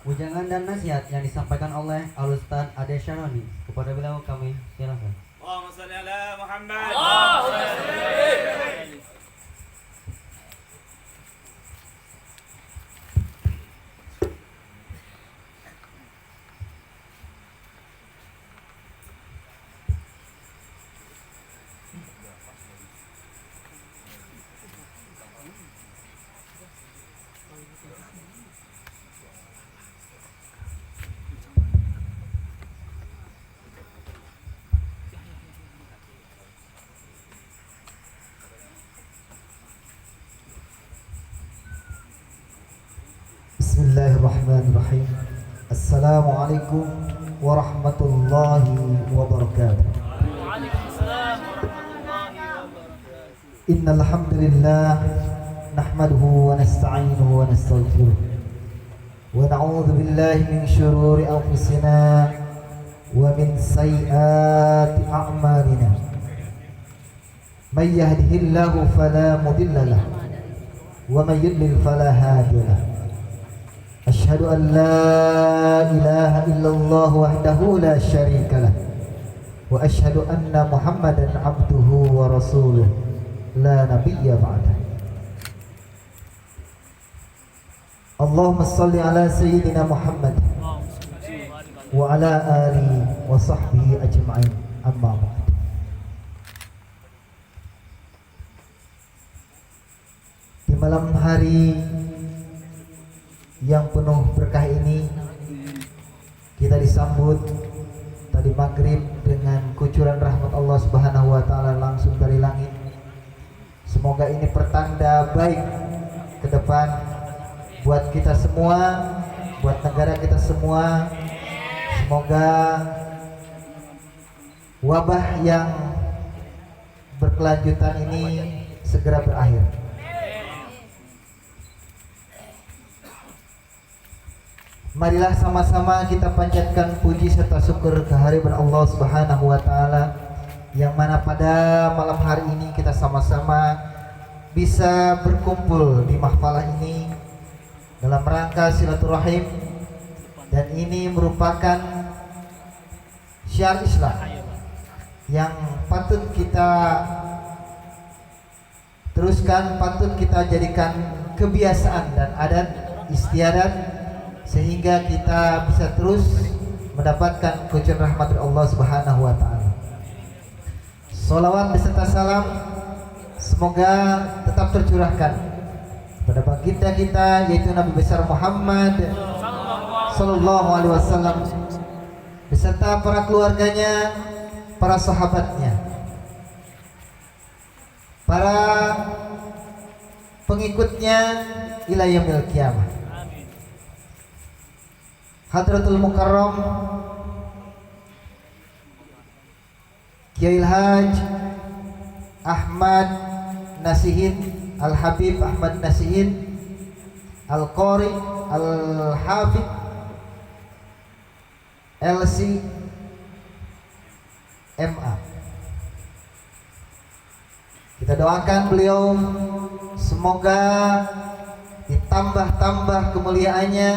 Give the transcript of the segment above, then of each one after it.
Ujangan dan nasihat yang disampaikan oleh Al-Ustaz Ade Syaroni kepada beliau kami silakan. Allahumma shalli ala Muhammad. Bismillahirrahmanirrahim. Assalamualaikum warahmatullahi wabarakatuh. Innal hamdalillah nahmaduhu wa nasta'inuhu wa nastaghfiruh wa na'udzu billahi min shururi anfusina wa min sayyiati a'malina. May yahdihillahu fala mudilla lahu wa may yudlil fala hadiya lahu. أشهد أن لا إله إلا الله وحده لا شريك له وأشهد أن محمدا عبده ورسوله لا نبي بعده. اللهم صل على سيدنا محمد وعلى آله وصحبه أجمعين. أما بعد. Di malam hari yang penuh berkah ini kita disambut tadi maghrib dengan kucuran rahmat Allah Subhanahu wa taala langsung dari langit. Semoga ini pertanda baik ke depan buat kita semua, buat negara kita semua. Semoga wabah yang berkelanjutan ini segera berakhir. Marilah sama-sama kita panjatkan puji serta syukur kehadiran Allah Subhanahu wa taala yang mana pada malam hari ini kita sama-sama bisa berkumpul di mahfalah ini dalam rangka silaturahim, dan ini merupakan syiar Islam yang patut kita teruskan, patut kita jadikan kebiasaan dan adat istiadat sehingga kita bisa terus mendapatkan kucuran rahmat dari Allah Subhanahu wa taala. Sholawat beserta salam semoga tetap tercurahkan kepada baginda kita yaitu Nabi besar Muhammad sallallahu alaihi wasallam beserta para keluarganya, para sahabatnya, para pengikutnya ila yaumil qiyamah. Hadratul Mukarram Kiai Haj Ahmad Nasihin Al-Habib Ahmad Nasihin Al-Qari Al-Hafid LC MA. Kita doakan beliau semoga ditambah-tambah kemuliaannya,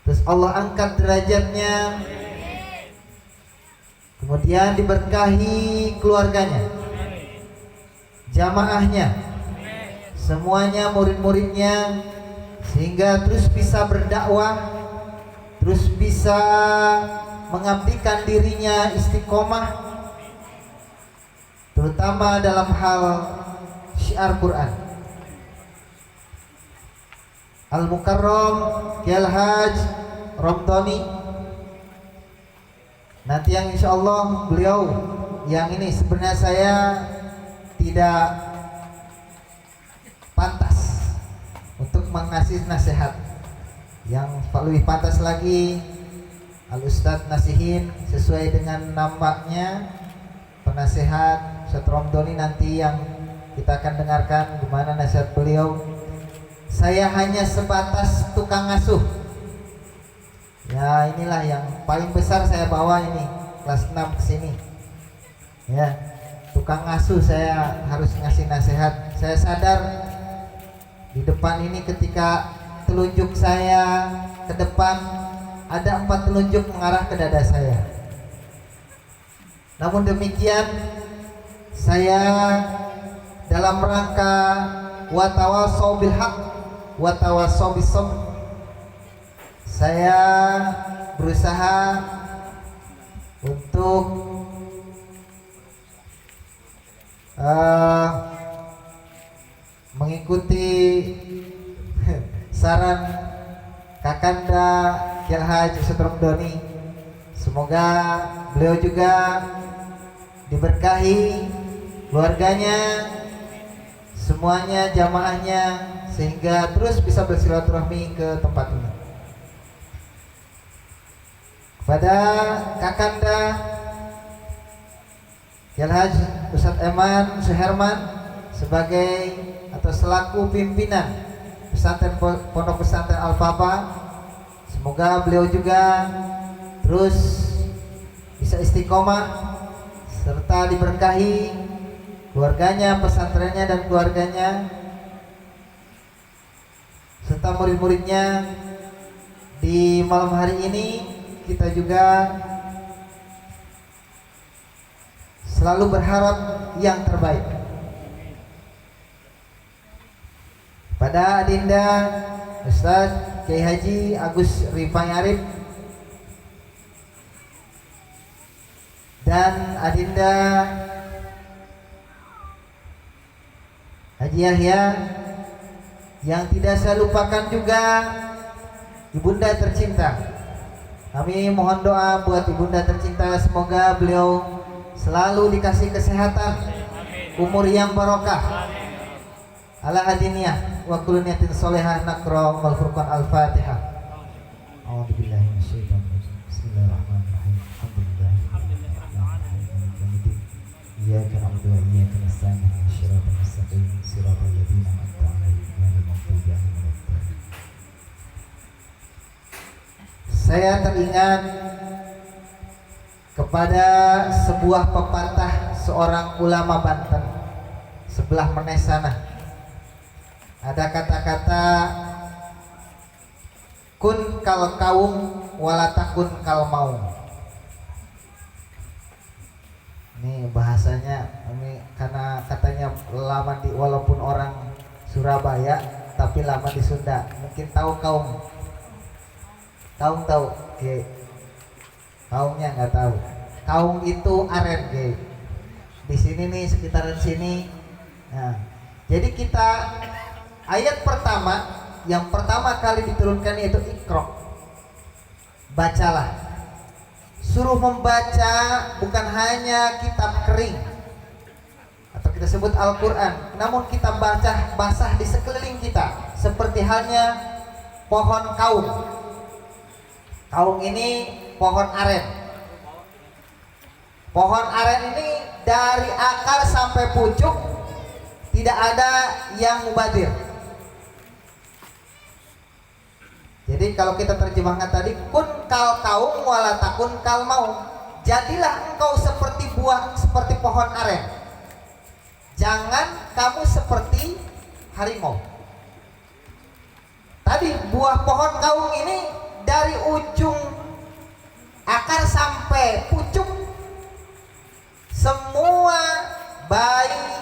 terus Allah angkat derajatnya, kemudian diberkahi keluarganya, jamaahnya, semuanya, murid-muridnya, sehingga terus bisa berdakwah, terus bisa mengabdikan dirinya istiqomah, terutama dalam hal syiar Quran. Al-Mukarram Kiai Haj Romtoni, nanti yang insya Allah beliau yang ini sebenarnya saya tidak pantas untuk mengasih nasihat, yang lebih pantas lagi Al-Ustadz Nasihin sesuai dengan namanya, penasehat Ustadz Romtoni, nanti yang kita akan dengarkan gimana nasihat beliau. Saya hanya sebatas tukang asuh. Ya inilah yang paling besar saya bawa ini kelas 6 ke sini. Ya, tukang asuh saya harus ngasih nasihat. Saya sadar di depan ini ketika telunjuk saya ke depan, ada 4 telunjuk mengarah ke dada saya. Namun demikian, saya dalam rangka watawasau bil haq watawasau bis sabr, saya berusaha untuk mengikuti saran Kakanda Kyai Haji Ustadz Doni. Semoga beliau juga diberkahi, keluarganya, semuanya, jamaahnya, sehingga terus bisa bersilaturahmi ke tempat ini. Kepada Kakanda Kyai Haji Ustadz Eman Suherman sebagai atau selaku pimpinan pesantren Pondok Pesantren Al-Fafa, semoga beliau juga terus bisa istiqomah serta diberkahi keluarganya, pesantrennya dan keluarganya serta murid-muridnya. Di malam hari ini kita juga selalu berharap yang terbaik pada Adinda Ustadz Kyai Haji Agus Rifai Arif dan Adinda Haji Yahya, yang tidak saya lupakan juga Ibunda tercinta. Kami mohon doa buat Ibunda tercinta, semoga beliau selalu dikasih kesehatan, umur yang barokah, ala hadiniyah wa kullu niyatin sholihah. Naqra wal furqan al-Fatihah. A'udzubillahi minasyaitonir rajim. Bismillahirrahmanirrahim. Iyyaka na'budu wa iyyaka nasta'in. Shiratal mustaqim, shiratal ladzina an'amta 'alaihim ghairil maghdubi 'alaihim waladdallin. Saya teringat kepada sebuah pepatah seorang ulama Banten sebelah Menes sana. Ada kata-kata kun kal kaum walatakun kal maum. Ini bahasanya ini karena katanya lama di, walaupun orang Surabaya tapi lama di Sunda. Mungkin tahu kaum tahu oke. Kaumnya nggak tahu. Kaum itu aren oke. Di sini nih sekitaran sini. Nah, jadi kita ayat pertama yang pertama kali diturunkan itu Iqra, bacalah. Suruh membaca bukan hanya kitab kering atau kita sebut Al-Quran, namun kita baca basah di sekeliling kita seperti halnya pohon kaum. Kaum ini pohon aren. Pohon aren ini dari akar sampai pucuk tidak ada yang mubadir. Jadi kalau kita terjemahkan tadi kun kal kaum wala takun kal maum, jadilah engkau seperti buah, seperti pohon aren, jangan kamu seperti harimau. Tadi buah pohon kaum ini dari ujung akar sampai pucuk semua, bayi,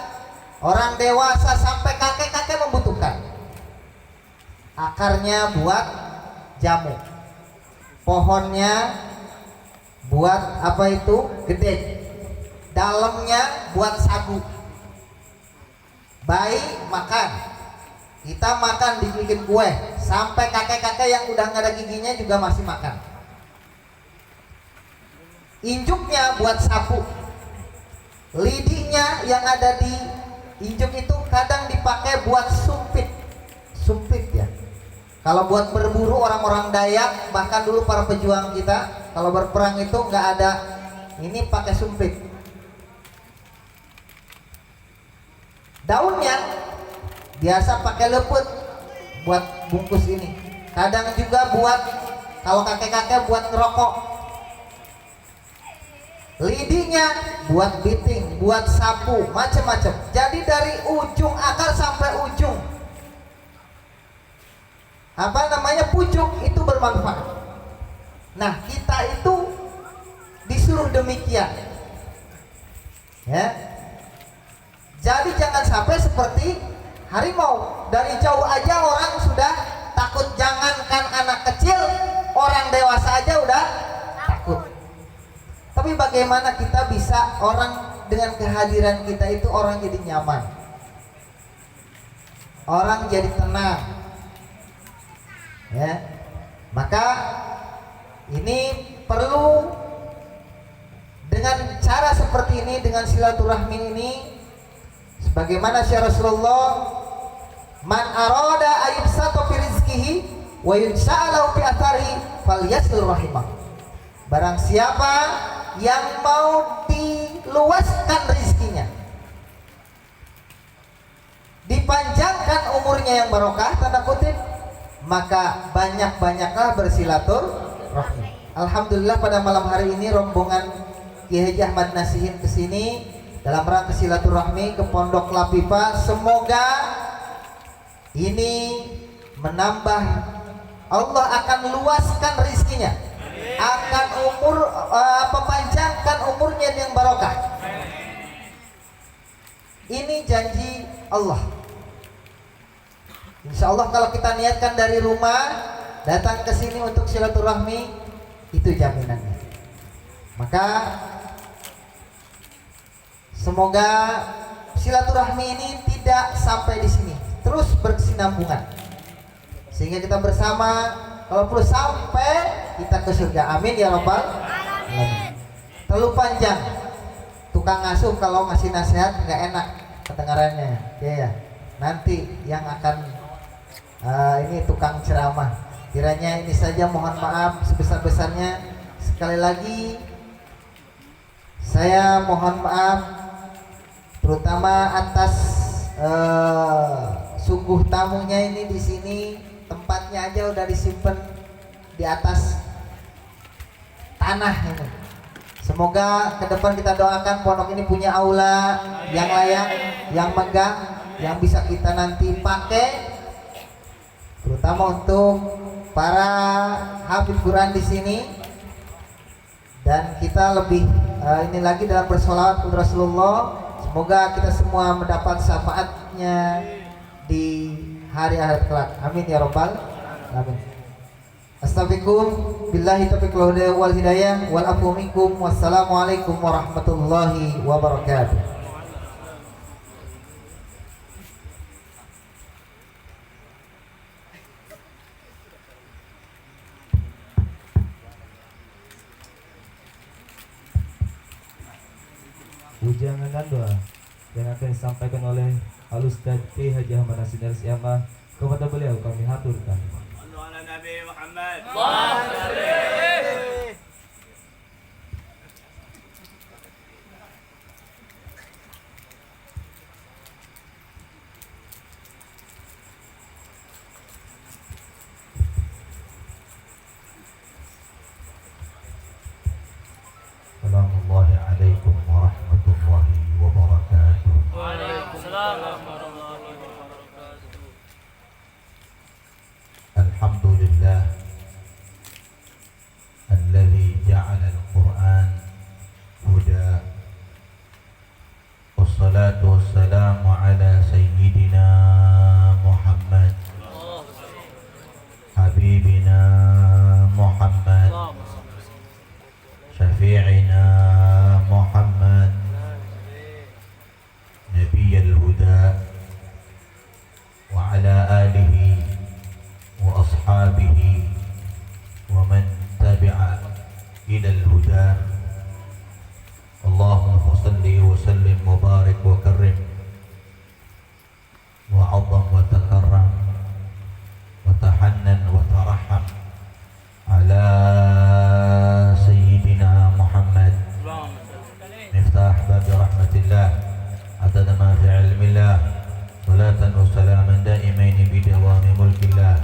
orang dewasa sampai kakek-kakek membutuhkan. Akarnya buat jamu, pohonnya buat apa itu gede, dalamnya buat sagu. Bayi makan, kita makan dibikin kue, sampai kakek-kakek yang udah nggak ada giginya juga masih makan. Injuknya buat sapu, lidihnya yang ada di injuk itu kadang dipakai buat sumpit ya. Kalau buat berburu orang-orang Dayak, bahkan dulu para pejuang kita kalau berperang itu nggak ada ini, pakai sumpit. Daunnya biasa pakai leput buat bungkus ini. Kadang juga buat kalau kakek-kakek buat ngerokok. Lidinya buat biting, buat sapu, macam-macam. Jadi dari ujung akar sampai ujung pucuk itu bermanfaat. Nah, kita itu disuruh demikian. Ya. Jadi jangan sampai seperti harimau. Dari jauh aja orang sudah takut, jangankan anak kecil, orang dewasa aja udah takut. Tapi bagaimana kita bisa orang dengan kehadiran kita itu orang jadi nyaman, orang jadi tenang, ya. Maka ini perlu dengan cara seperti ini, dengan silaturahmi ini, sebagaimana syarah Rasulullah, man arada ayubsata fi rizqihi wa yunsa'alahu fi atharihi falyasil rahimah. Barang siapa yang mau diluaskan rezekinya, dipanjangkan umurnya yang barokah, tanda kutip, maka banyak-banyaklah bersilaturahmi. Alhamdulillah pada malam hari ini rombongan Kiai Haji Ahmad Nasihin kesini dalam rangka silaturahmi ke Pondok Lapipa. Semoga ini menambah, Allah akan luaskan rezekinya, akan panjangkan umurnya yang barokah. Ini janji Allah. Insya Allah kalau kita niatkan dari rumah datang ke sini untuk silaturahmi, itu jaminannya. Maka semoga silaturahmi ini tidak sampai di sini, terus berkesinambungan, sehingga kita bersama kalau perlu sampai kita ke surga. Amin ya rabbal alamin. Terlalu panjang, tukang ngasuh kalau ngasih nasihat nggak enak kedengarannya, ya. Nanti yang akan ini tukang ceramah. Kiranya ini saja, mohon maaf sebesar-besarnya. Sekali lagi saya mohon maaf terutama atas sungguh tamunya ini di sini. Tempatnya aja udah disimpan di atas tanah ini. Semoga ke depan kita doakan pondok ini punya aula yang layak, yang megah, yang bisa kita nanti pakai, terutama untuk para hafid Quran di sini. Dan kita lebih ini lagi dalam bersolawat kepada Rasulullah. Semoga kita semua mendapat syafaatnya di hari akhir kelak. Amin ya rabbal alamin. Astagfirullahaladzim, billahi taufiq wal hidayah, wal afu minkum, wassalamualaikum warahmatullahi wabarakatuh. Ujangan dan doa yang akan disampaikan oleh Al-Ustaz Kiai Haji Ahmad Nasihin Al-Siamah, kepada beliau kami haturkan. Sallu ala Nabi Muhammad. Assalamualaikum warahmatullahi wabarakatuh. Waalaikumsalam warahmatullahi wabarakatuh. Alhamdulillah alladzi ja'ala al-Qur'an huda, wassalatu wassalamu ala sayyidina Muhammad habibina Muhammad syafi'ina Muhammad nabiyul huda wa ala alihi wa ashabihi wa man tabi'a ila al-huda. Allahumma salli wa sallim wa barik wa karrim wa 'azzam wa takarram wa tahannan wa tarahham ala sayyidina Muhammad miftah bab rahmatillah adada ma fi ilmillah salatan wa salaman daimain bidawami mulkillah.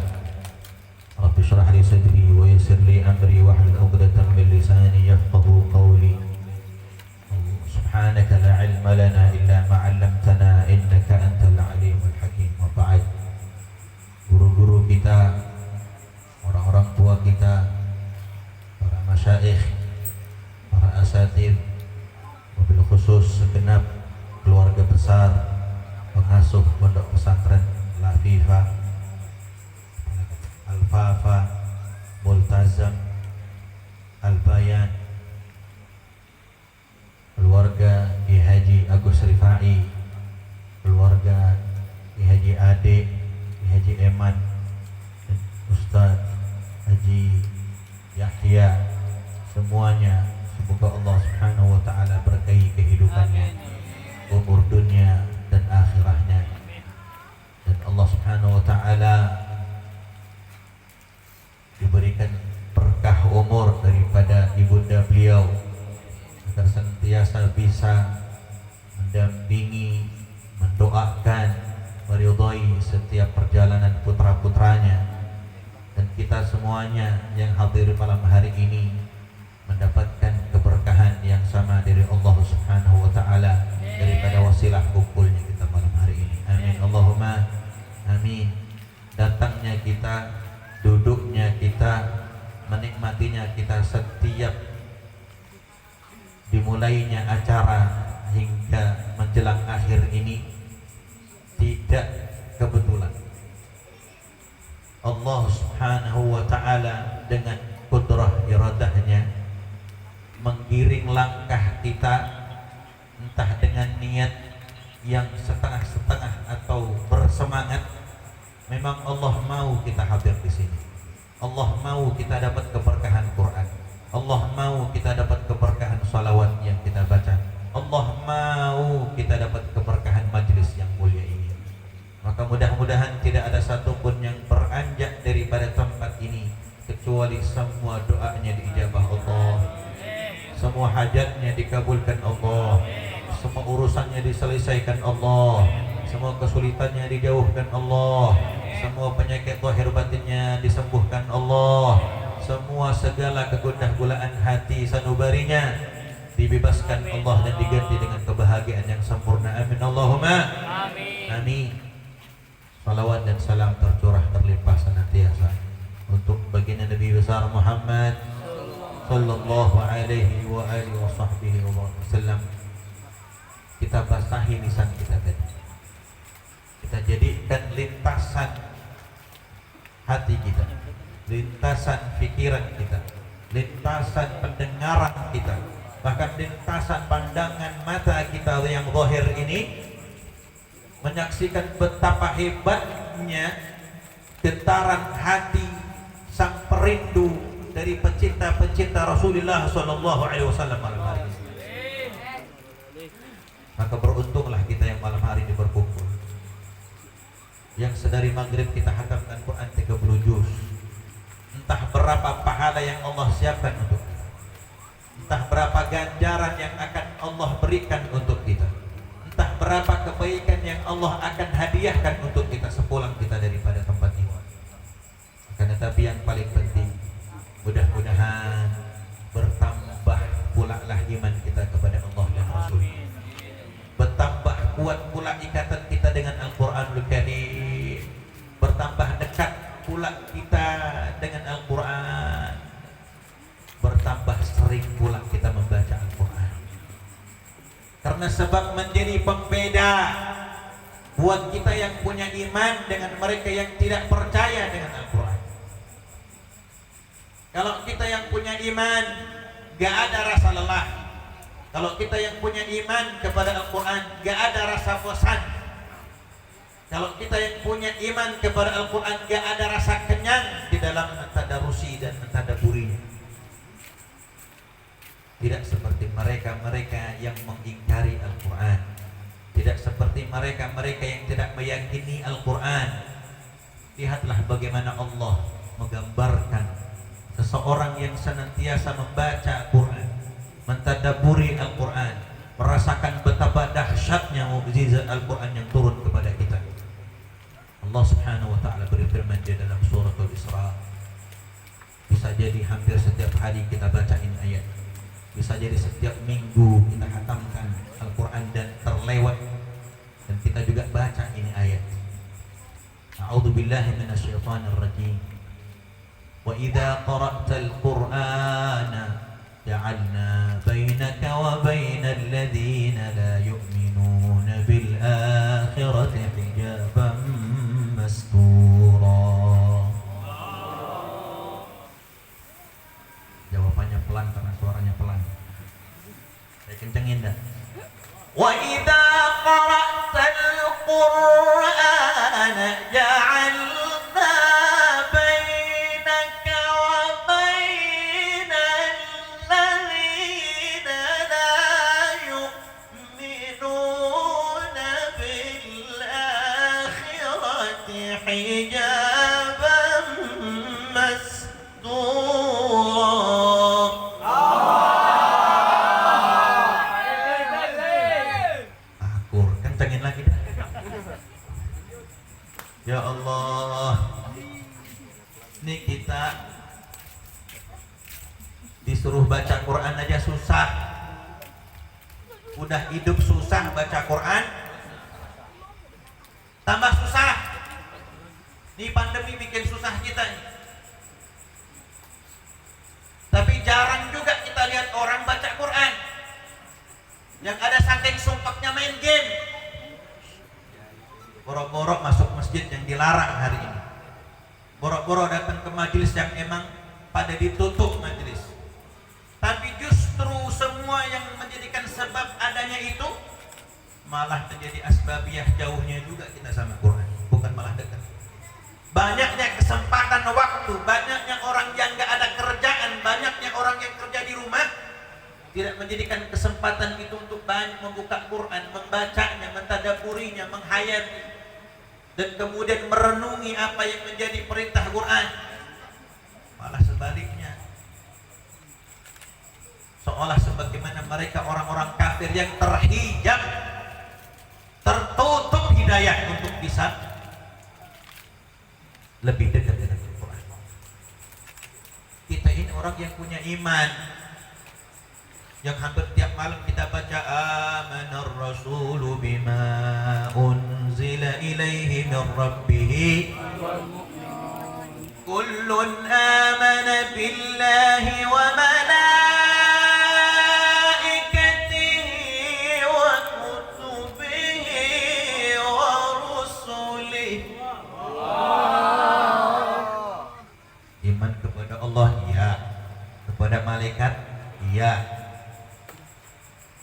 Rabbi shrah li sadri wa yassir li amri wahlul 'uqdatam min lisani yafqahu qawli. Subhanaka la ilma lana illa ma 'allamtana innaka antal alimul hakim. Wa ba'd. Guru-guru kita tua kita, para masyaikh, para asatidz, wabil khusus segenap keluarga besar pengasuh pondok pesantren Lafifa, Al-Fafa, Multazam, Al-Bayan, keluarga Ki Haji Agus Rifai, keluarga Ki Haji Ade, Ki Haji Eman, dan Ustadz Haji Yahya, semuanya semoga Allah Subhanahu wa taala berkahi kehidupannya, umur dunia dan akhirahnya, dan Allah Subhanahu wa taala diberikan berkah umur daripada ibunda beliau agar senantiasa bisa mendampingi, mendoakan, meridhai setiap perjalanan putra-putranya, dan kita semuanya yang hadir malam hari ini mendapatkan keberkahan yang sama dari Allah Subhanahu wa taala daripada wasilah kumpulnya kita malam hari ini. Amin Allahumma amin. Datangnya kita, duduknya kita, menikmatinya kita setiap dimulainya acara hingga menjelang akhir ini tidak kebetulan. Allah Subhanahu wa taala dengan kudrah iradahnya menggiring langkah kita, entah dengan niat yang setengah-setengah atau bersemangat. Memang Allah mau kita hadir di sini. Allah mau kita dapat keberkahan Quran. Allah mau kita dapat keberkahan salawat yang kita baca. Allah mau kita dapat keberkahan majlis yang mulia ini. Maka mudah-mudahan tidak ada satupun yang beranjak daripada tempat ini kecuali semua doanya diijabah Allah, semua hajatnya dikabulkan Allah, semua urusannya diselesaikan Allah, semua kesulitannya dijauhkan Allah, semua penyakit zahir batinnya disembuhkan Allah, semua segala kegundah gulaan hati sanubarinya dibebaskan Allah dan diganti dengan kebahagiaan yang sempurna. Amin Allahumma amin. Salawat dan salam tercurah terlimpah senantiasa untuk baginda Nabi besar Muhammad sallallahu alaihi wa alihi wa sahbihi wasallam. Kita basahi lisan kita tadi, kita jadikan lintasan hati kita, lintasan pikiran kita, lintasan pendengaran kita, bahkan lintasan pandangan mata kita yang zahir ini, menyaksikan betapa hebatnya getaran hati sang perindu dari pecinta-pecinta Rasulullah sallallahu alaihi wasallam malam hari ini. Maka beruntunglah kita yang malam hari ini berkumpul, yang sedari maghrib kita hatamkan Quran 30 juz. Entah berapa pahala yang Allah siapkan untuk kita, entah berapa ganjaran yang akan Allah berikan untuk kita, entah berapa kebaikan yang Allah akan hadiahkan untuk kita sepulang kita daripada tempat ini. Akan tetapi yang paling penting, mudah-mudahan bertambah pula lah iman kita kepada Allah dan Rasul, bertambah kuat pula ikatan kita dengan Al-Quranul Karim, bertambah dekat pula kita dengan Al-Quran, bertambah sering pula kita membaca Al-Quran. Karena sebab menjadi pembeda buat kita yang punya iman dengan mereka yang tidak percaya dengan Al-Quran. Kalau kita yang punya iman, gak ada rasa lelah. Kalau kita yang punya iman kepada Al-Quran, gak ada rasa bosan. Kalau kita yang punya iman kepada Al-Quran, gak ada rasa kenyang di dalam mentadarusi dan mentadaburinya. Tidak seperti mereka-mereka yang mengingkari Al-Quran, tidak seperti mereka-mereka yang tidak meyakini Al-Quran. Lihatlah bagaimana Allah menggambarkan seseorang yang senantiasa membaca Quran, mentadaburi Al-Quran, merasakan betapa dahsyatnya mukjizat Al-Quran yang turun kepada kita. Allah Subhanahu wa taala berfirman di dalam surah Al-Isra, bisa jadi hampir setiap hari kita baca ini ayat, bisa jadi setiap minggu kita khatamkan Al-Quran dan terlewat dan kita juga baca ini ayat. A'udzubillahi minasyaitonir rajim. وإذا قرأت القرآن جعلنا بينك وبين الذين لا يؤمنون بالآخرة حجابا مستورا. Jawabannya pelan karena suaranya pelan. Saya kencengin dah. وإذا قرأت القرآن جعلنا بينك وبين الذين لا يؤمنون بالآخرة حجابا مستورا. Akur, kencengin lagi dah. Ya Allah, ini kita disuruh baca Quran aja susah. Udah hidup susah baca Quran, tambah susah. Ini pandemi bikin susah kita nih. Tapi jarang juga kita lihat orang baca Quran. Yang ada saking sumpahnya main game. Boro-boro masuk masjid yang dilarang hari ini. Boro-boro datang ke majelis yang emang pada ditutup majelis. Tapi justru semua yang menjadikan sebab adanya itu malah menjadi asbabiyah jauhnya juga kita sama Quran, bukan malah dekat. Banyaknya kesempatan waktu, banyaknya orang yang gak ada kerjaan, banyaknya orang yang kerja di rumah, tidak menjadikan kesempatan itu untuk banyak membuka Quran, membacanya, mentadaburinya, menghayati, dan kemudian merenungi apa yang menjadi perintah Quran. Malah sebaliknya, seolah sebagaimana mereka orang-orang kafir yang terhijab, tertutup hidayah untuk bisa lebih dekat dengan Al-Quran. Kita ini orang yang punya iman, yang hampir tiap malam kita baca amanar rasulu bima unzila ilaihi min rabbih kullun amana billahi wa malaikatihi wa kutubihi wa rusulihi. Iman kepada Allah iya, kepada malaikat iya,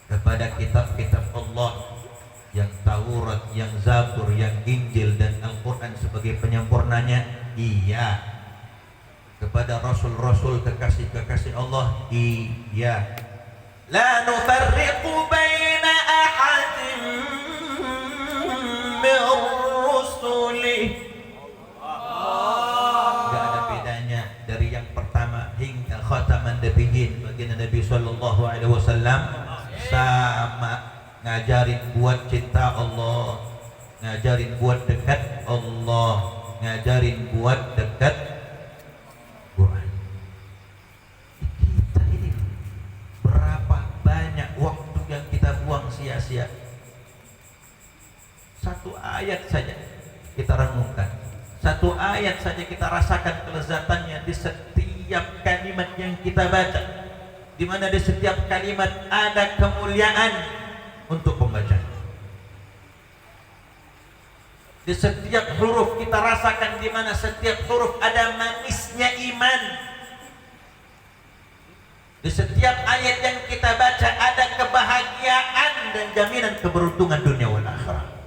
kepada kitab-kitab Allah yang Taurat, yang Zabur, yang Injil dan Al-Quran sebagai penyempurnanya iya, kepada Rasul-Rasul kekasih-kekasih Allah iya. La nufarriqu baina ahadin min rusulih. Gak ada bedanya dari yang pertama hingga khataman nabiyyin baginda Nabi sallallahu alaihi wasallam, sama ngajarin buat cinta Allah, ngajarin buat dekat Allah, ngajarin buat dekat Quran. Kita ini berapa banyak waktu yang kita buang sia-sia. Satu ayat saja kita renungkan, satu ayat saja kita rasakan kelezatannya di setiap kalimat yang kita baca, di mana di setiap kalimat ada kemuliaan untuk pembaca. Di setiap huruf kita rasakan di mana setiap huruf ada manisnya iman. Di setiap ayat yang kita baca ada kebahagiaan dan jaminan keberuntungan dunia wal akhirah.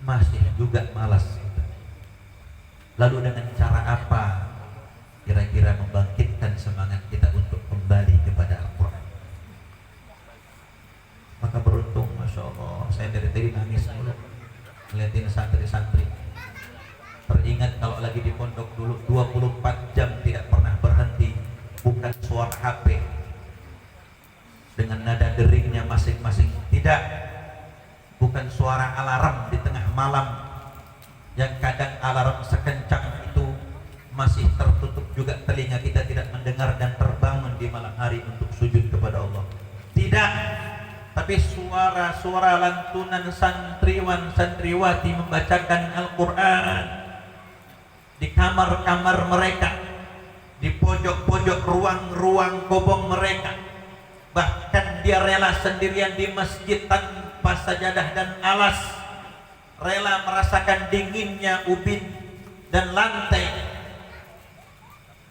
Masih juga malas kita. Lalu dengan cara apa kira-kira membangkitkan semangat kita untuk kembali kepada Al-Quran? Maka beruntung, Masya Allah, saya dari tadi nangis mulu ngeliatin santri-santri. Teringat kalau lagi di pondok dulu 24 jam tidak pernah berhenti, bukan suara HP dengan nada deringnya masing-masing, tidak, bukan suara alarm di tengah malam yang kadang alarm sekencang itu masih tertutup juga telinga kita tidak mendengar dan terbangun di malam hari untuk sujud kepada Allah. Tidak, tapi suara-suara lantunan santriwan santriwati membacakan Al-Quran di kamar-kamar mereka, di pojok-pojok ruang-ruang kobong mereka. Bahkan dia rela sendirian di masjid tanpa sajadah dan alas, rela merasakan dinginnya ubin dan lantai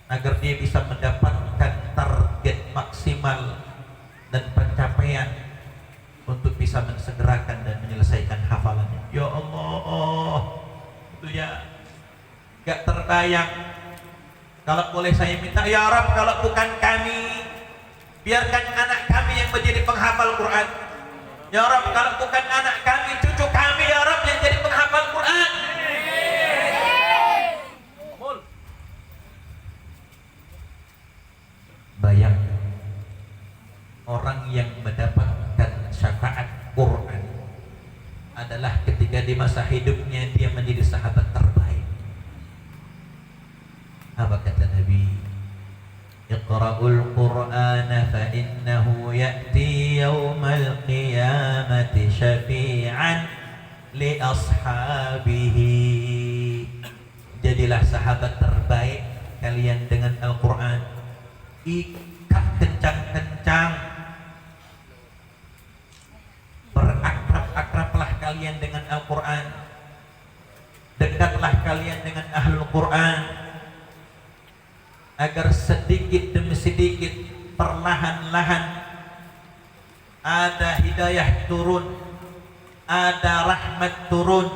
agar dia bisa mendapatkan target maksimal dan pencapaian untuk bisa mensegerakan dan menyelesaikan hafalannya. Ya Allah, itu ya gak terbayang. Kalau boleh saya minta, ya Rabb, kalau bukan kami, biarkan anak kami yang menjadi penghafal Quran. Ya Rabb, kalau bukan anak kami, cucu kami, ya Rabb, yang jadi penghafal Quran. Bayang orang yang mendapatkan syafaat Quran adalah ketika di masa hidupnya dia menjadi sahabat terbaik. Apa kata Nabi? Iqra'ul Qur'ana fa innahu ya'ti yawmal qiyamati syafi'an li ashabihi. Jadilah sahabat terbaik kalian dengan Al-Quran. Ikat kencang-kencang, berakrab-akrablah kalian dengan Al-Quran, dekatlah kalian dengan Ahlul Quran, agar sedikit demi sedikit, perlahan-lahan ada hidayah turun, ada rahmat turun,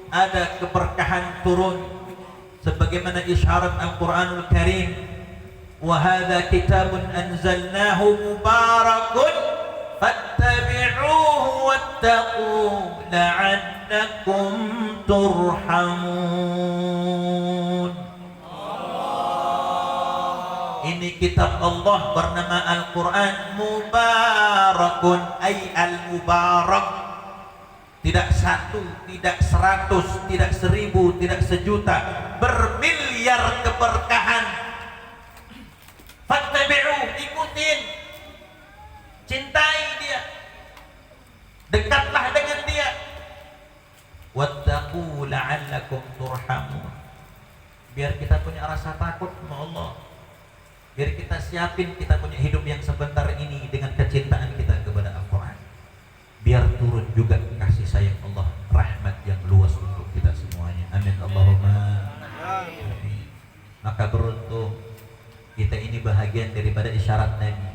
ada keberkahan turun, sebagaimana isyarat Al-Quranul Karim, wa hadza kitabun anzalnahu mubarakun fattabi'uhu wattaqu la'allakum turhamun. Ini kitab Allah bernama Al-Quran, mubarakun ay al-mubarak. Tidak satu, tidak 100, tidak 1000, tidak sejuta, bermiliar keberkahan. Fattabi'u, ikutin, cintai dia, dekatlah dengan dia. Wattaqu la'allakum turhamun. Biar kita punya rasa takut sama Allah, biar kita siapin kita punya hidup yang sebentar ini dengan kecintaan kita kepada Al-Quran. Biar turun juga kasih sayang Allah, rahmat yang luas untuk kita semuanya. Amin Allahumma amin. Maka beruntung kita ini bahagian daripada isyarat Nabi.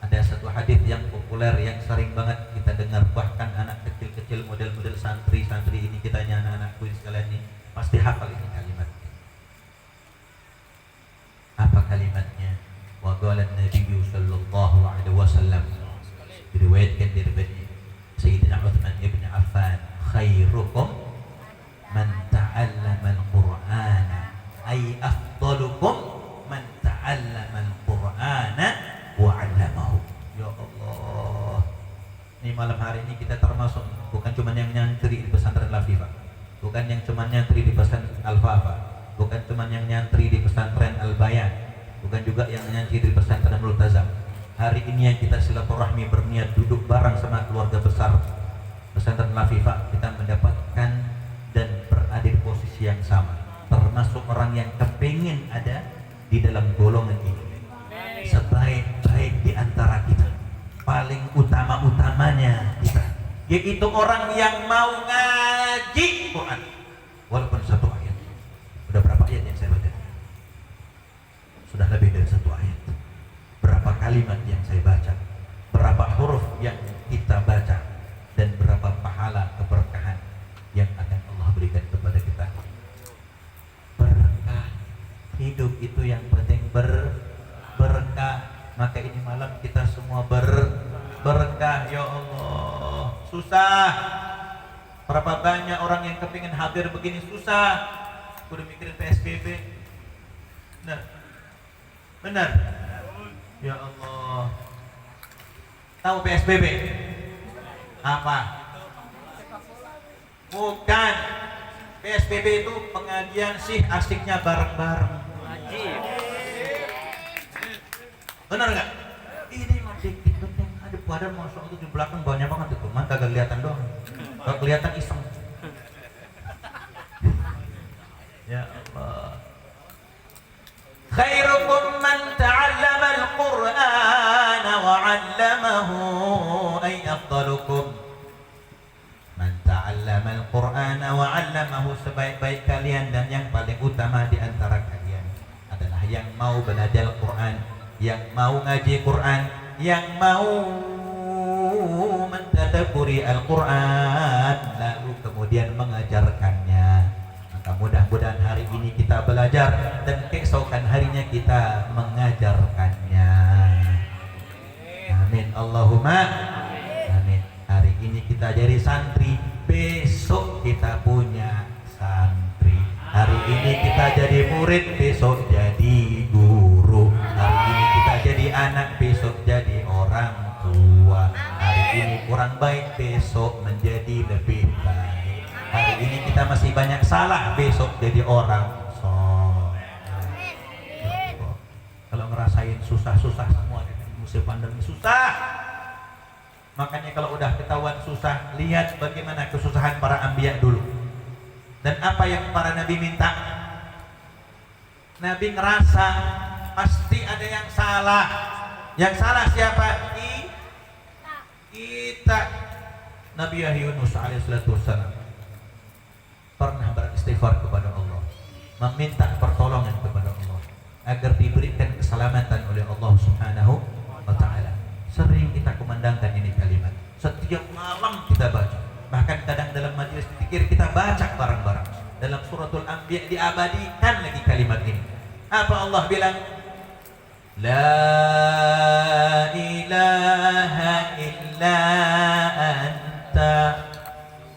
Ada satu hadis yang populer yang sering banget kita dengar, bahkan anak kecil-kecil model-model santri-santri ini, kita anak-anakku sekalian ini pasti hafal ini kalimat. Apa kalimatnya? Wa qala an-nabiy sallallahu alaihi wasallam, diriwayatkan dari Sayyidina Utsman ibn Affan, khairukum man ta'allama al-Qur'ana ay afdalukum man ta'allama al-Qur'ana wa 'allamahu. Ya Allah, ini malam hari ini kita termasuk bukan cuma yang nyantri di pesantren Lafifah, bukan yang cuma nyantri di pesantren Al-Fafa, bukan cuma yang nyantri di pesantren Al-Bayan, bukan juga yang nyantri di pesantren Multazam. Hari ini yang kita silaturahmi berniat duduk bareng sama keluarga besar pesantren Lafifah, kita mendapatkan dan berada di posisi yang sama, termasuk orang yang kepingin ada di dalam golongan ini. Sebaik-baik di antara kita, paling utama-utamanya kita, yaitu orang yang mau ngaji Quran walaupun satu ayat. Sudah berapa ayat yang saya baca? Sudah lebih dari satu ayat. Berapa kalimat yang saya baca, berapa huruf yang kita baca, dan berapa pahala keberkahan yang akan Allah berikan kepada kita. Berkah hidup itu yang penting, berkah. Maka ini malam kita semua berkah. Ya Allah, susah. Berapa banyak orang yang kepingin hadir begini, susah. Udah mikirin PSBB. Benar. Ya Allah. Tahu PSBB? Apa? Bukan. PSBB itu pengajian sih asiknya bareng-bareng. Benar nggak? Ini masih kita yang ada pada masuk itu di belakang banyak banget itu, mah kagak kelihatan doang. Kalau kelihatan iseng. Ya khairukum man ta'allama al-Qur'an wa 'allamahu ay afdalukum man ta'allama al-Qur'an wa 'allamahu, sebaik-baik kalian dan yang paling utama di antara kalian adalah yang mau belajar Al-Quran, yang mau ngaji Quran, yang mau mentadabburi Al-Quran lalu kemudian mengajarkannya. Maka mudah-mudahan hari ini kita belajar dan keesokan harinya kita mengajarkannya. Amin Allahumma amin. Hari ini kita jadi santri, besok kita punya santri. Hari ini kita jadi murid, besok jadi guru. Hari ini kita jadi anak, besok jadi orang tua. Hari ini kurang baik, besok menjadi lebih baik. Hari ini kita masih banyak salah, besok jadi orang soleh. Kalau ngerasain susah-susah semua, musim pandemi susah. Makanya kalau udah ketahuan susah, lihat bagaimana kesusahan para anbiya dulu. Dan apa yang para nabi minta. Nabi ngerasa pasti ada yang salah. Yang salah siapa? Kita. Nabi Yunus alaihissalam pernah beristighfar kepada Allah, meminta pertolongan kepada Allah agar diberikan keselamatan oleh Allah Subhanahu wa ta'ala. Sering kita kumandangkan ini kalimat, setiap malam kita baca, bahkan kadang dalam majelis zikir kita baca bareng-bareng. Dalam suratul Anbiya diabadikan lagi kalimat ini. Apa Allah bilang? La ilaha illa anta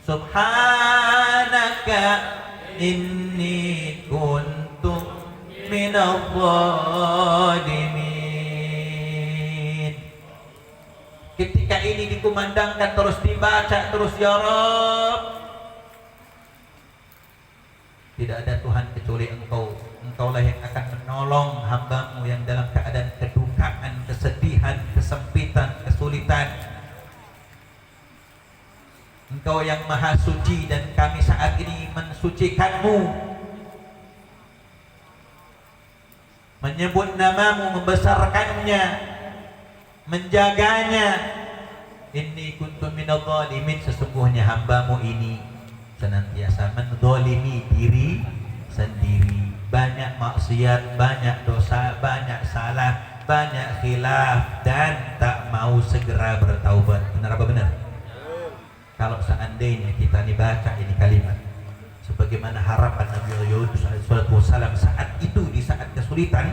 subhanaka inni kuntu minadh dhalimin. Ketika ini dikumandangkan terus dibaca terus, ya Rabb, tidak ada Tuhan kecuali Engkau. Engkaulah yang akan menolong hamba-Mu yang dalam keadaan kedukaan, kesedihan, kesempitan, kesulitan. Engkau yang maha suci dan kami saat ini mensucikan-Mu, menyebut nama-Mu, membesarkannya, menjaganya. Inni kuntu minadh dhalimin, sesungguhnya hamba-Mu ini senantiasa mendolimi diri sendiri. Banyak maksiat, banyak dosa, banyak salah, banyak khilaf, dan tak mau segera bertaubat. Benar apa benar? Kalau seandainya kita baca ini kalimat sebagaimana harapan Nabi Yunus alaihissalam saat itu, di saat kesulitan,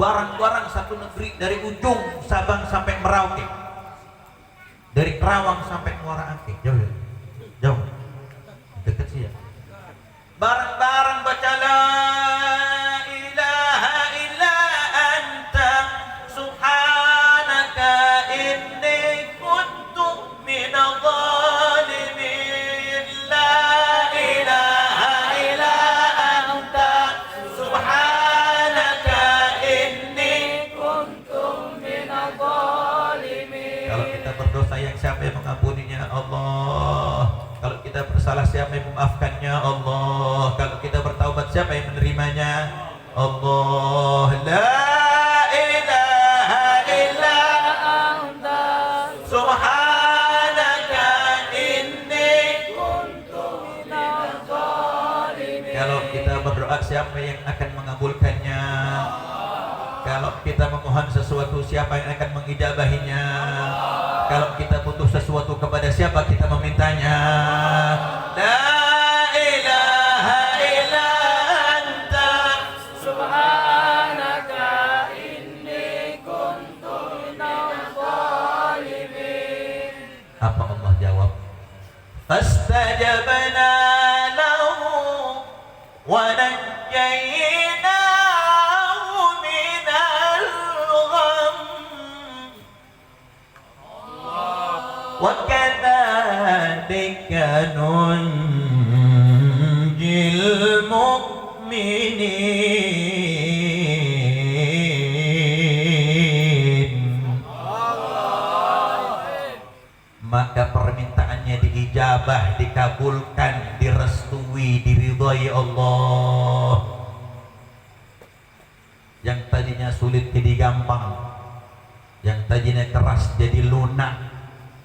barang-barang satu negeri dari ujung Sabang sampai Merauke, dari Kerawang sampai Muara Angke, jauh, dekat sih ya. Barang-barang baca la ilaha illa anta subhanaka inni kuntu minadh dhalimin. La ilaha illa anta subhanaka inni kuntu minadh dhalimin. Kalau kita berdosa, yang siapa yang mengampuninya? Allah. Kalau kita bersalah, siapa yang memaafkannya? Allah. Kalau kita bertaubat, siapa yang menerimanya? Allah. La ilaha illa anta subhanaka inni kuntu minadh dhalimin. Kalau kita berdoa, siapa yang akan mengabulkannya? Kalau kita memohon sesuatu, siapa yang akan mengijabahinya? Kalau kita butuh sesuatu, kepada siapa kita memintanya? La ilaha illa anta subhanaka inni kuntu minadh dhalimin. Apa Allah jawab? Fastajabna lahu wa najjaynahu minal gham wa kadzalika nunjil mu'minin. Maka permintaannya diijabah, dikabulkan, direstui, diridhai Allah. tadinya sulit jadi gampang, yang tadinya keras jadi lunak,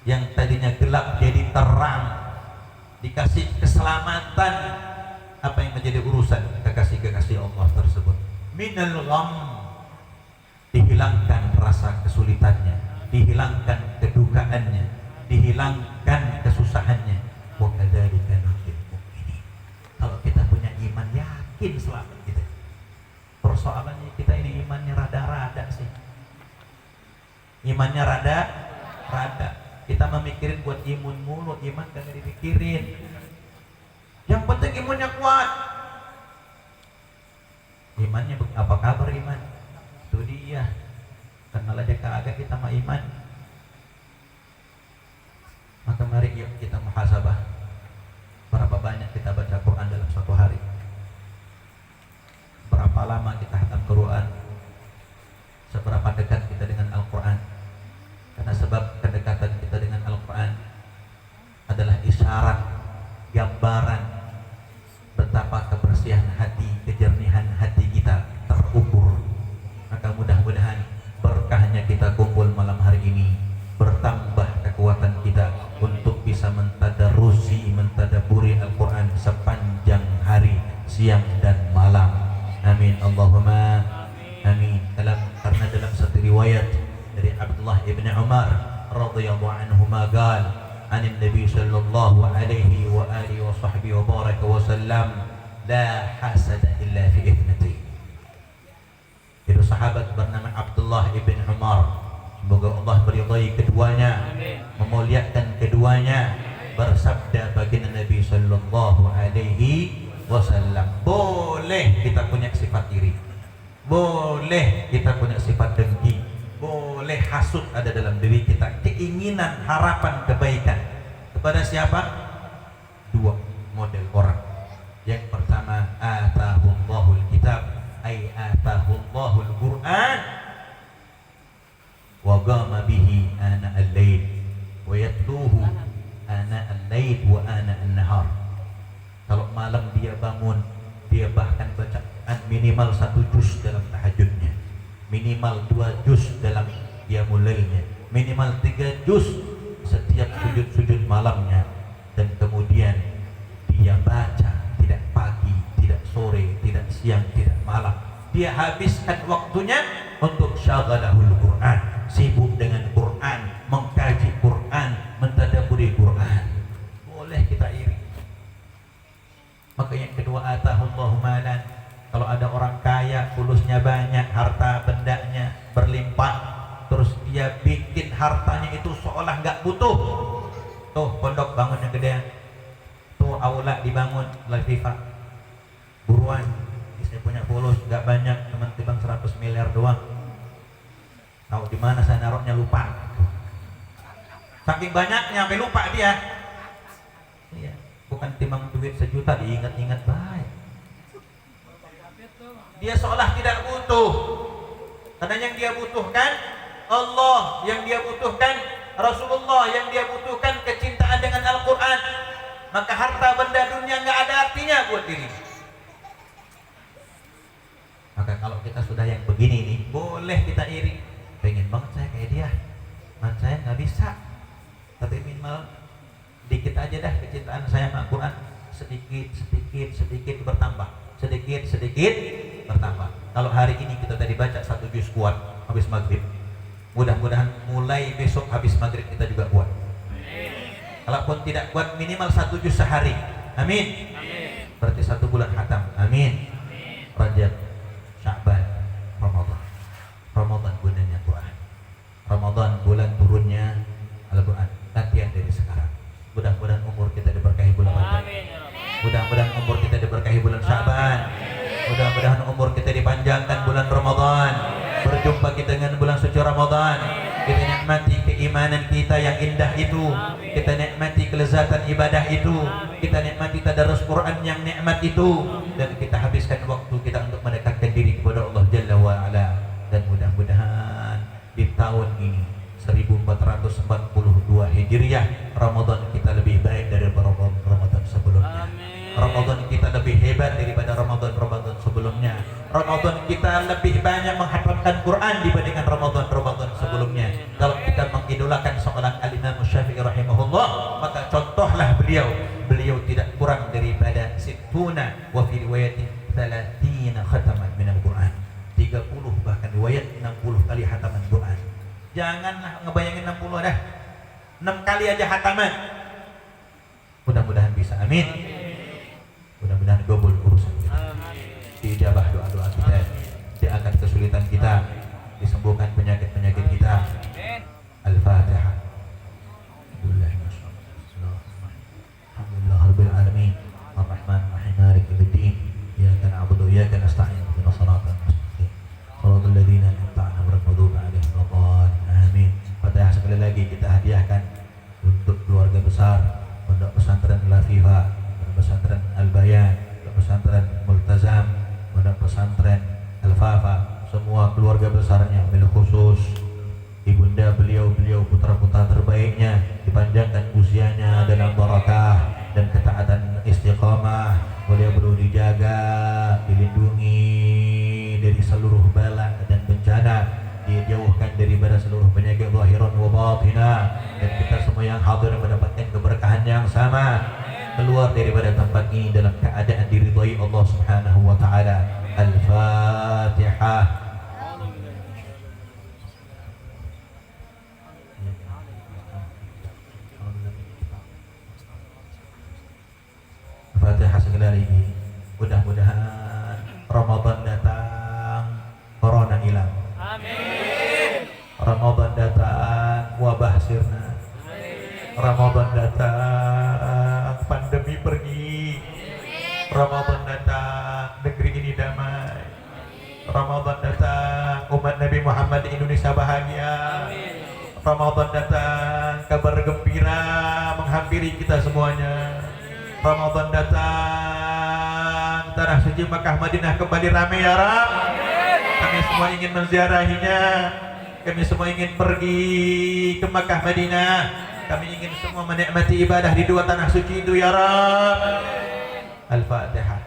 yang tadinya gelap jadi terang, dikasih keselamatan. Apa yang menjadi urusan kekasih-kekasih Allah tersebut? Minal gham, dihilangkan rasa kesulitannya, dihilangkan kedukaannya, dihilangkan kesusahannya. Wa kadzalika nunjil mu'minin. Kalau kita punya iman, yakin selamat kita. Persoalannya kita ini imannya rada-rada sih. Imannya rada-rada. Kita memikirin buat imun mulu, iman gak dipikirin. Yang penting imannya kuat. Imannya apa kabar iman? Itu dia. Kenal aja kagak kita sama iman. Maka mari yuk kita muhasabah. Berapa banyak kita baca Quran dalam satu hari? Berapa lama kita khatam Quran? Seberapa dekat kita dengan Al-Quran? Karena sebab kedekatan kita dengan Al-Quran adalah isyarat, gambaran betapa kebersihan hati, kejernihan hati kita terukur. Maka mudah-mudahan berkahnya kita kumpul malam hari ini, bertambah kekuatan kita untuk bisa mentadarusi, mentadaburi Al-Quran sepanjang hari, siang dan malam. Amin Allahumma amin. Karena dalam satu riwayat dari Abdullah ibn Umar radhiyallahu anhuma qala anin Nabi sallallahu alaihi wa alihi wa sahbihi wa baraka wa sallam la hasada illa fi ithnati. Itu sahabat bernama Abdullah ibn Umar, semoga Allah meridai keduanya, memuliakan keduanya, bersabda baginda Nabi sallallahu alaihi wasallam, boleh kita punya sifat iri, boleh kita punya sifat dengki, boleh hasud ada dalam diri kita, keinginan, harapan kebaikan kepada siapa? Dua model orang. Yang pertama, atahullahul kitab, ay atahullahul Quran, wa qama bihi ana al-lail wa yatluhu ana al-lail wa ana an-nahar. Kalau malam dia bangun, dia bahkan baca minimal 1 juz dalam tahajudnya, minimal 2 juz dalam qiyamul lailnya, minimal 3 juz setiap sujud-sujud malamnya. Dan kemudian dia baca tidak pagi, tidak sore, tidak siang, tidak malam. Dia habiskan waktunya untuk syaghalahul Quran, sibuk dengan Quran, mengkaji Quran, mentadaburi Quran. Boleh kita iri. Maka yang kedua, atahullahu malan. Kalau ada orang kaya, fulusnya banyak, harta bendanya berlimpah, terus dia bikin hartanya itu seolah nggak butuh. Tuh pondok bangun yang gedean, tuh aula dibangun oleh FIFA. Buruan, saya punya fulus nggak banyak, teman timbang 100 miliar doang. Tahu di mana saya naruhnya, lupa. Saking banyaknya sampai lupa dia. Iya. Bukan timbang duit 1 juta diingat-ingat baik. Dia seolah tidak butuh. Karena yang dia butuhkan Allah, yang dia butuhkan Rasulullah, yang dia butuhkan kecintaan dengan Al-Quran. Maka harta benda dunia nggak ada artinya buat diri. Maka kalau kita sudah yang begini nih, boleh kita iri. Pengen banget saya kayak dia, saya nggak bisa. Tapi minimal dikit aja dah kecintaan saya sama Al-Quran, sedikit bertambah, sedikit bertambah. Kalau hari ini kita tadi baca 1 juz kuat habis maghrib, mudah-mudahan mulai besok habis maghrib kita juga kuat. Kalaupun tidak kuat, minimal 1 juz sehari. Amin. Berarti 1 bulan khatam. Amin. Rajab, Sya'ban, Ramadan. Ramadan bulannya Quran. Ramadan bulan turunnya Al-Quran. Latihan dari sekarang. Mudah-mudahan umur kita diberkahi bulan Rajab. Mudah-mudahan umur kita diberkahi bulan Sya'ban. Mudah-mudahan umur kita dipanjangkan bulan Ramadan. Berjumpa kita dengan bulan suci Ramadan. Kita nikmati keimanan kita yang indah itu. Kita nikmati kelezatan ibadah itu. Kita nikmati tadarus Quran yang nikmat itu. Dan kita habiskan waktu kita untuk mendekatkan diri kepada Allah Jalla wa'ala. Dan mudah-mudahan di tahun ini 1442 Hijriah, Ramadan kita lebih baik dari Ramadan sebelumnya. Ramadan kita lebih hebat daripada Ramadan sebelumnya. Ramadan kita lebih banyak menghatamkan Quran dibandingkan Ramadan sebelumnya. Kalau kita mengidolakan seorang Al-Imam Syafi'i rahimahullah, maka contohlah beliau tidak kurang daripada situna wa fi riwayatin 30 khataman min al-Quran. 30 bahkan riwayat 60 kali hataman Quran. Janganlah ngebayangin 60 dah. 6 kali aja hataman. Mudah-mudahan bisa, amin. Mudah-mudahan gabul urusan kita. Diijabah doa-doa kita, diangkat kesulitan kita, disembuhkan penyakit-penyakit kita. Al-Fatihah. Alhamdulillah rabbil alamin. Ar-Rahman ar-Rahim maliki yaumiddin. Iyyaka na'budu wa iyyaka nasta'in. Ihdinas siratal mustaqim. Shiratal ladzina an'amta 'alaihim ghairil maghdubi 'alaihim waladdallin. Amin. Fatihah sekali lagi kita hadiahkan untuk keluarga besar Pondok Pesantren Lafifa, Pondok Pesantren Al-Bayan, Pondok Pesantren Multazam, Pondok Pesantren Al-Fafa, semua keluarga besarnya, bil khusus ibunda beliau putra-putra terbaiknya, dipanjangkan usianya dalam barakah dan ketaatan istiqamah. Beliau perlu dijaga, dilindungi dari seluruh bala dan bencana, dijauhkan daripada seluruh penyakit zahiran wa batinah, dan kita semua yang hadir mendapatkan keberkahan yang sama, keluar daripada tempat ini dalam keadaan diridhai Allah Subhanahu wa taala. Al-Fatihah. Fatihah sekali lagi. Mudah-mudahan Ramadan datang, corona hilang. Amin. Ramadan datang, wabah sirna. Ramadan datang, pandemi pergi. Ramadan datang, negeri ini damai. Ramadan datang, umat Nabi Muhammad di Indonesia bahagia. Ramadan datang, kabar gembira menghampiri kita semuanya. Ramadan datang, tanah suci Makkah Madinah kembali ramai ya Rab. Kami semua ingin menziarahinya. Kami semua ingin pergi ke Makkah Madinah. Kami ingin semua menikmati ibadah di dua tanah suci itu ya Rab. Al-Fatihah.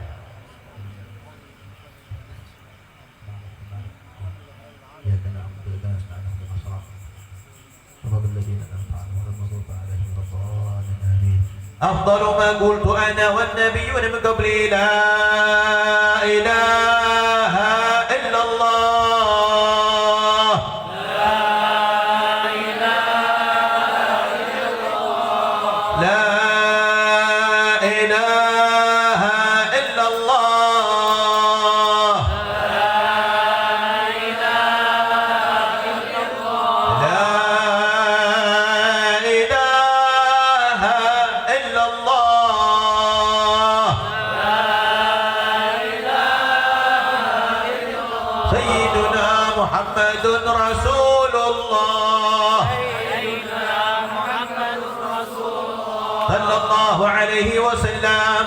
Ya kana abdul nas ana masraf. Rabbil ladina an'amta 'alaihim ghairil maghdubi 'alaihim. أفضل ما قلت أنا والنبيون من قبلي لا إله إلا الله. لا إله إلا الله. لا إله إلا الله. سيدنا محمد رسول الله صلى الله عليه وسلم.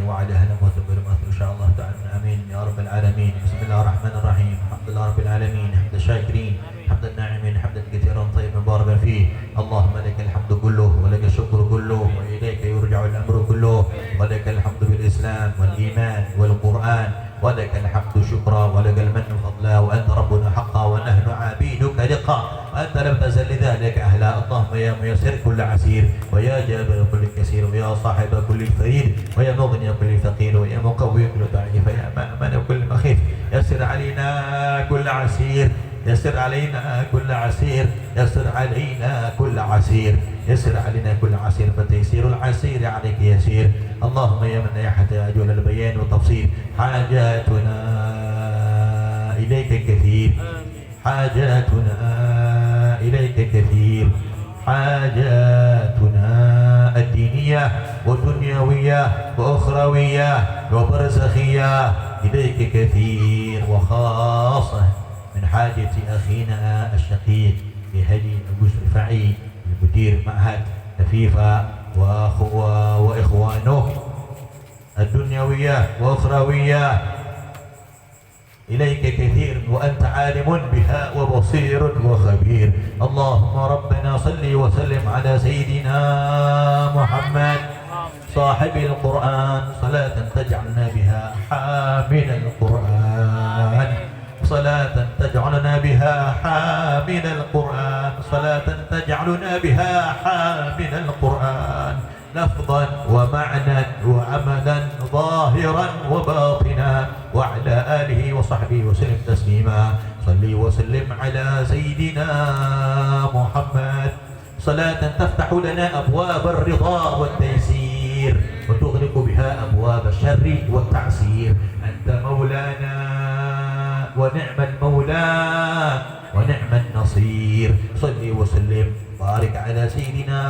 وعلى أهل إن شاء الله تعالى. آمين يا رب العالمين. بسم الله الرحمن الرحيم. الحمد لله رب العالمين، حمد الشاكرين، حمد الناعمين، حمدا كثيرا طيبا مباركا فيه. اللهم لك الحمد كله ولك الشكر كله وإليك يرجع الأمر كله، ولك الحمد بالإسلام والإيمان والقرآن، ولك الحمد شكرا ولك المن فضلا، وأنت ربنا حقا ونحن عبيدك رقا، وأنت لم تزل لذلك أهلا. اللهم يا ميسر كل عسير، ويا جابر كل كثير، ويا صاحب كل فريد، ويا مغني كل فقير، ويا مقوي كل ضعيف، ويا مأمن كل مخيف. يسر علينا كل عسير، يسر علينا كل عسير، يسر علينا كل عسير، يسر علينا كل عسير، فتيسير العسير عليك يسير. اللهم يا من يحتاج إلى البيان والتفصيل، حاجاتنا إليك كثير، حاجاتنا إليك كثير، حاجاتنا الدينية والدنيوية وأخروية وبرزخية إليك كثير، وخاصة من حاجة أخينا الشقيق بهدي أبوس رفاعي المدير معهد لفيفا وإخوانه الدنيوية وأخروية إليك كثير، وأنت عالم بها وبصير وخبير. اللهم ربنا صل وسلم على سيدنا محمد صاحب القرآن صلاة تجعلنا بها حامل القرآن صلاة تجعلنا بها حامل القرآن صلاة تجعلنا بها حامل القرآن لفظا ومعنى وعملا ظاهرا وباطنا وعلى آله وصحبه وسلم تسليما صلي وسلم على سيدنا محمد صلاة تفتح لنا أبواب الرضا والتيسير وتغلق بها أبواب الشر والتعسير أنت مولانا ونعم المولى ونعم النصير صل وسلم بارك على سيدنا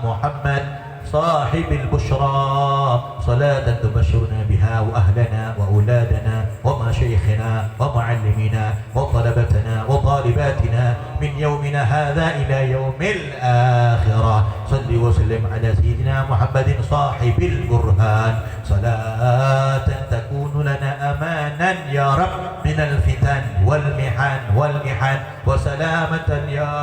محمد صاحب البشرى صلاة تبشرنا بها وأهلنا وأولادنا ومشايخنا ومعلمينا وطلبتنا وطالباتنا من يومنا هذا إلى يوم الآخرة صل وسلم على سيدنا محمد صاحب البرهان صلاة تكون لنا أمانا يا رب من الفتن والمحن والإحن وسلامة يا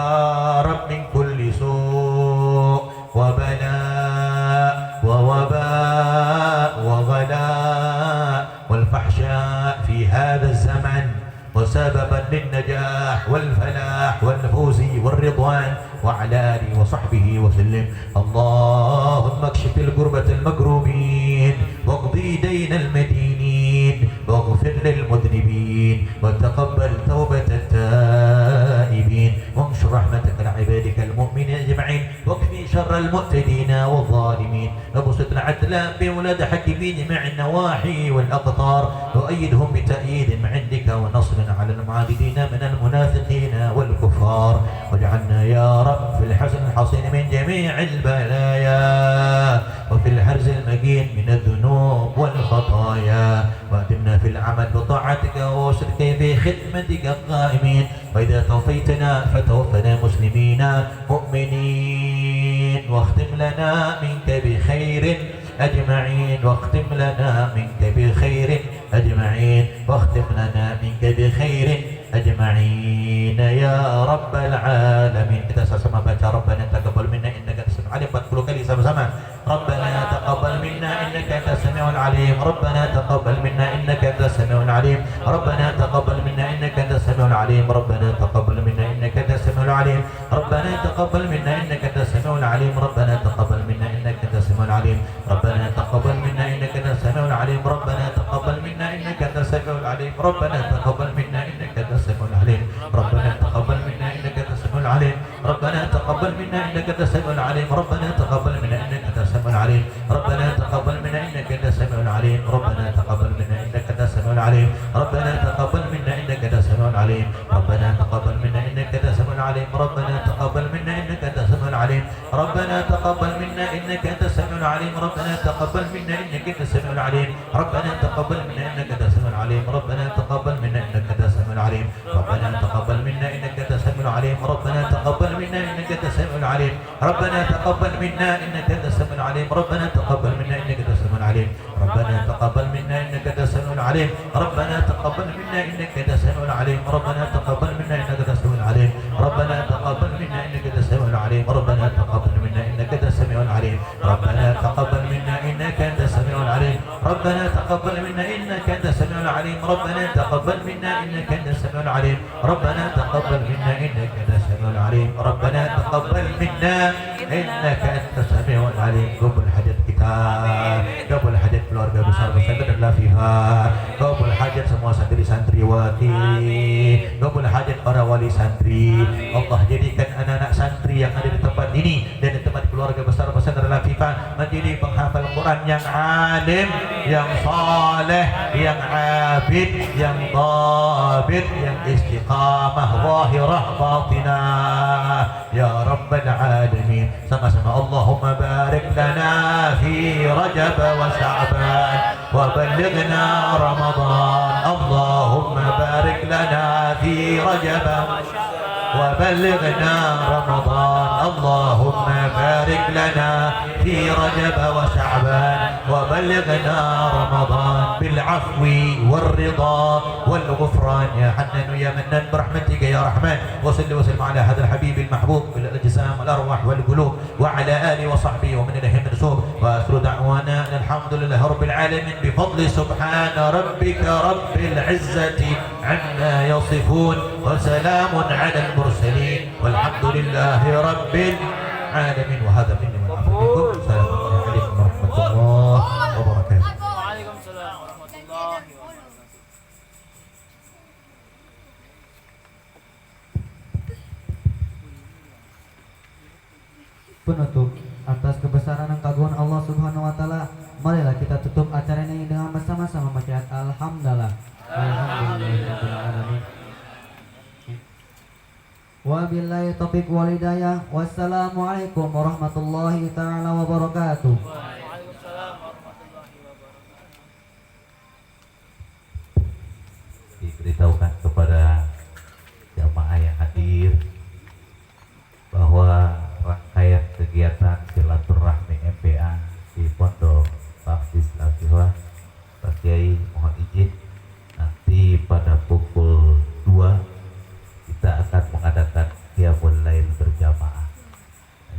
رب من كل سوء وبلاء ووباء وغلاء والفحشاء في هذا الزمن وسببا للنجاح والفلاح والفوز والرضوان وعلى آله وصحبه وسلم اللهم اكشف الكربة المكروبين واقضي دين المدينين واغفر للمذنبين وتقبل توبة التائبين وانشر رحمتك لعبادك المؤمنين أجمعين واكفي شر المعتدين والظالمين وبسط العدل بولاد حكيم جميع النواحي والأقطار وأيدهم بتأييد من عندك ونصر على المعاندين من المنافقين والكفار واجعلنا يا رب في الحسن الحصين من جميع البلايا وفي الحرز المجين من الذنوب والخطايا وأدمنا في العمل بطاعتك وشرك في خدمتك القائمين وإذا توفيتنا فتوفنا مسلمين مؤمنين واختم لنا منك بخير أجمعين واختم لنا منك بخير أجمعين واختم لنا منك بخير أجمعين يا رب العالمين. Kita sama-sama baca Rabbana taqabbal minna innaka antas samiul alim 40 kali sama-sama. Rabbana taqabbal minna innaka antas samiul alim. Rabbana taqabbal minna innaka antas samiul alim. Rabbana taqabbal minna innaka antas samiul alim. Rabbana taqabbal minna innaka antas samiul alim. Rabbana taqabbal minna innaka antas samiul alim. Rabbana taqabbal minna innaka antas samiul alim. Rabbana taqabbal minna innaka antas samiul alim. Rabbana taqabbal minna innaka antas samiul alim. Rabbana taqabbal minna innaka antas samiul alim. Rabbana taqabbal minna innaka antas samiul alim. Rabbana taqabbal minna innaka antas samiul alim. Rabbana taqabbal minna innaka antas samiul alim. Rabbana taqabbal minna innaka antas samiul alim. Rabbana taqabbal minna innaka antas samiul alim. Rabbana taqabbal minna innaka antas samiul alim. Rabbana taqabbal minna innaka antas samiul alim. Rabbana taqabbal minna innaka antas samiul alim. Rabbana taqabbal minna innaka antas samiul alim. Rabbana taqabbal minna innaka antas samiul alim. Rabbana taqabbal minna innaka antas samiul alim. Rabbana taqabbal minna innaka antas samiul alim. Rabbana taqabbal minna innaka antas samiul alim. Rabbana taqabbal minna innaka antas samiul alim. Rabbana taqabbal minna innaka antas samiul alim. Rabbana taqabbal minna innaka antas samiul alim. Rabbana taqabbal minna innaka antas samiul alim. Rabbana taqabbal minna innaka antas samiul alim. Rabbana taqabbal minna innaka antas samiul alim. Rabbana taqabbal minna innaka antas samiul alim. Rabbana taqabbal minna innaka antas samiul alim. Rabbana taqabbal minna innaka antas samiul alim. Rabbana taqabbal minna innaka antas samiul alim. Rabbana taqabbal minna innaka antas samiul alim. Rabbana taqabbal minna innaka antas samiul alim. Rabbana taqabbal minna innaka antas samiul alim. Qabul hajat kita, qabul hajat keluarga besar pesantren dan lafiha, qabul hajat semua santri-santriwati, qabul hajat para wali santri. Allah jadikan anak-anak santri yang ada di tempat ini dan di tempat keluarga besar pesantren Lafifah menjadi penghafal Quran yang alim, yang saleh, yang abid, yang dhabit, yang istiqamah zahirah batinah ya rabbal alamin. Sama-sama Allahumma barik lana fi Rajab wa Sya'ban wa ballighna Ramadan. Allahumma barik lana fi Rajab وبلغنا رمضان اللهم بارك لنا في رجب وشعبان وبلغنا رمضان بالعفو والرضا والغفران يا حنان يا منان برحمتك يا رحمن. وصل وسلم على هذا الحبيب المحبوب بالأجسام والأرواح والقلوب وعلى آله وصحبه ومن إليه منسوب. وآخر دعوانا أن الحمد لله رب العالمين بفضل سبحان ربك رب العزة عما يصفون وسلام على المرسلين والحمد لله رب العالمين. وهذا مني من أفضلكم. السلام عليكم ورحمة الله وبركاته. Waalaikumsalam warahmatullahi wabarakatuh. Penutup atas kebesaran dan keagungan Allah Subhanahu wa taala, marilah kita tutup acara ini dengan bersama-sama membaca alhamdulillah. Alhamdulillahirabbil alamin. Wabillahi taufiq wal hidayah. Wassalamualaikum warahmatullahi taala wabarakatuh. Waalaikumsalam warahmatullahi wabarakatuh. Diberitahukan kepada jamaah yang hadir bahwa rangkaian kegiatan silaturahmi MPA di Pondok Tafsir Latifa Pak Kiai mohon izin nanti pada pukul 2 kita akan mengadakan qiyamul lail berjamaah.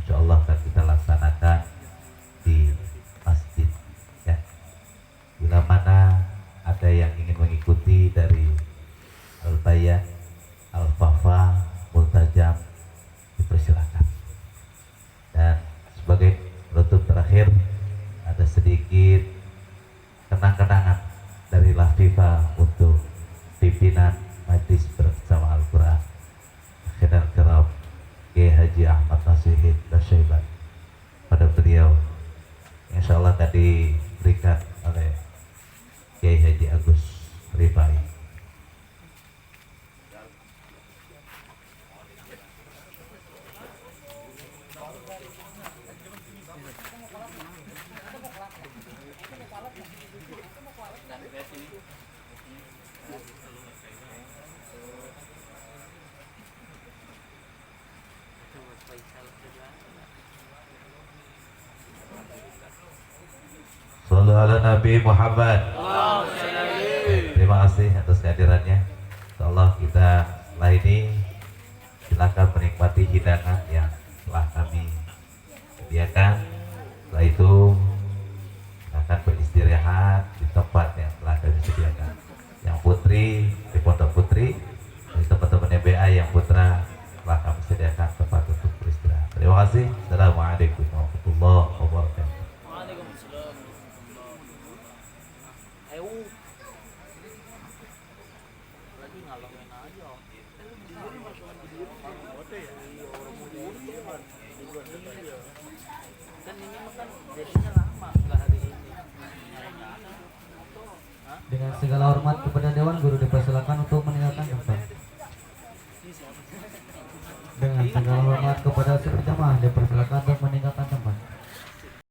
Insyaallah akan kita laksanakan di masjid ya. Bila mana ada yang ingin mengikuti dari Al-Bayan, Al-Fafa, Multajam dipersilakan. Dan sebagai penutup terakhir ada sedikit kenang-kenangan dari Lafifa untuk pimpinan Majlis Bersama Al-Quran Khidar Kerab Kiai Haji Ahmad Nasihin Dasyaiban. Pada beliau insyaallah tadi diberikan oleh Kiai Haji Agus Rifai. Sallu ala Nabi Muhammad. Terima kasih atas kehadirannya. Insyaallah kita setelah ini silakan menikmati hidangan yang telah kami sediakan. Setelah itu silakan beristirahat di tempat yang telah kami sediakan. Yang putri di Pondok Putri, dari teman-teman MBA yang putra telah kami sediakan tempat untuk beristirahat. Terima kasih. Assalamualaikum warahmatullahi wabarakatuh. Waalaikumsalam. Ayo. Lagi ngalamin aja. Kan ini makan jadinya lama setelah hari ini. Dengan segala hormat kepada Dewan Guru dipersilakan untuk meninggalkan tempat. Dengan segala hormat kepada Sekretariat